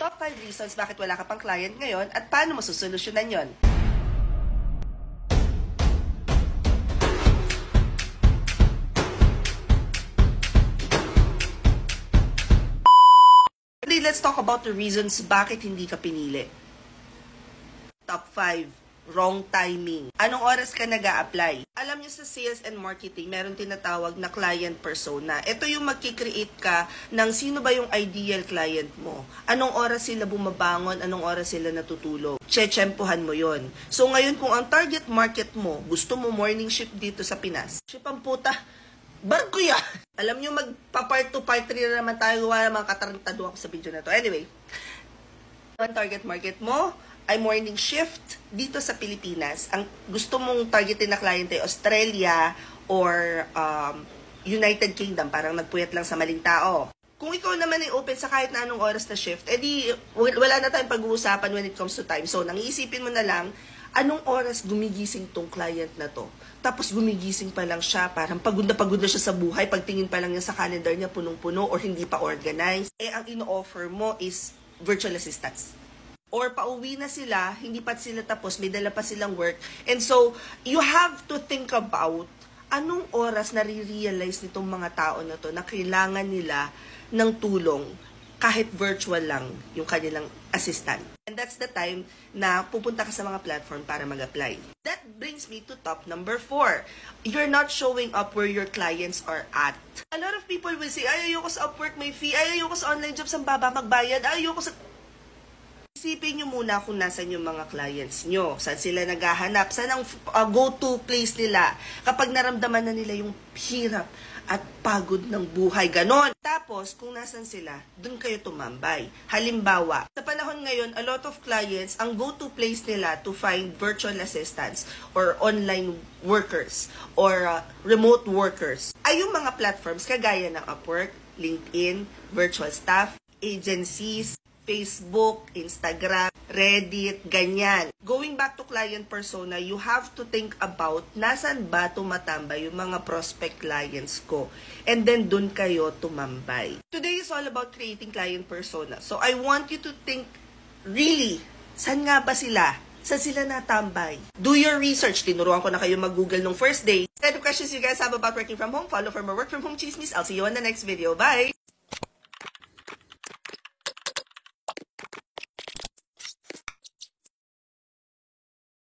Top 5 reasons bakit wala ka pang client ngayon at paano mo susolusyonan yon. Today, let's talk about the reasons bakit hindi ka pinili. Top 5. Wrong timing. Anong oras ka nag-a-apply? Alam niyo sa sales and marketing, meron tinatawag na client persona. Ito yung magkikreate ka ng sino ba yung ideal client mo. Anong oras sila bumabangon, anong oras sila natutulog. Chechempohan mo yon. So ngayon, kung ang target market mo, gusto mo morning shift dito sa Pinas, ship ang puta, barko yan! Alam niyo, magpa-part 2, part 3 na naman tayo. Wala mga katarantado ako sa video na to. Anyway, ang target market mo ay morning shift dito sa Pilipinas. Ang gusto mong targetin na client ay Australia or United Kingdom. Parang nagpuyat lang sa maling tao. Kung ikaw naman ay open sa kahit na anong oras na shift, edi wala na tayong pag-uusapan when it comes to time. So, nangiisipin mo na lang, anong oras gumigising tong client na to? Tapos gumigising pa lang siya, parang pagod na siya sa buhay, pagtingin pa lang niya sa calendar niya punong-puno or hindi pa organized. Ang ino-offer mo is virtual assistants. Or pauwi na sila, hindi pa sila tapos, may dala pa silang work. And so, you have to think about anong oras nare-realize nitong mga tao na to na kailangan nila ng tulong kahit virtual lang yung kanilang assistant. And that's the time na pupunta ka sa mga platform para mag-apply. That brings me to top number 4. You're not showing up where your clients are at. A lot of people will say, ay, ayoko sa Upwork may fee, ay, ayoko sa online jobs ang baba magbayad, ay, ayoko sa... Isipin nyo muna kung nasan yung mga clients nyo. Saan sila naghahanap? Saan ang go-to place nila? Kapag naramdaman na nila yung hirap at pagod ng buhay. Ganon. Tapos, kung nasan sila, dun kayo tumambay. Halimbawa, sa panahon ngayon, a lot of clients, ang go-to place nila to find virtual assistants or online workers or remote workers ay yung mga platforms kagaya ng Upwork, LinkedIn, virtual staff, agencies, Facebook, Instagram, Reddit, ganyan. Going back to client persona, you have to think about nasan ba tumatambay yung mga prospect clients ko. And then dun kayo tumambay. Today is all about creating client persona. So I want you to think, really, saan nga ba sila? Saan sila natambay? Do your research. Tinuruan ko na kayo mag-Google nung first day. Set of questions you guys have about working from home. Follow for more work from home chismis. I'll see you on the next video. Bye!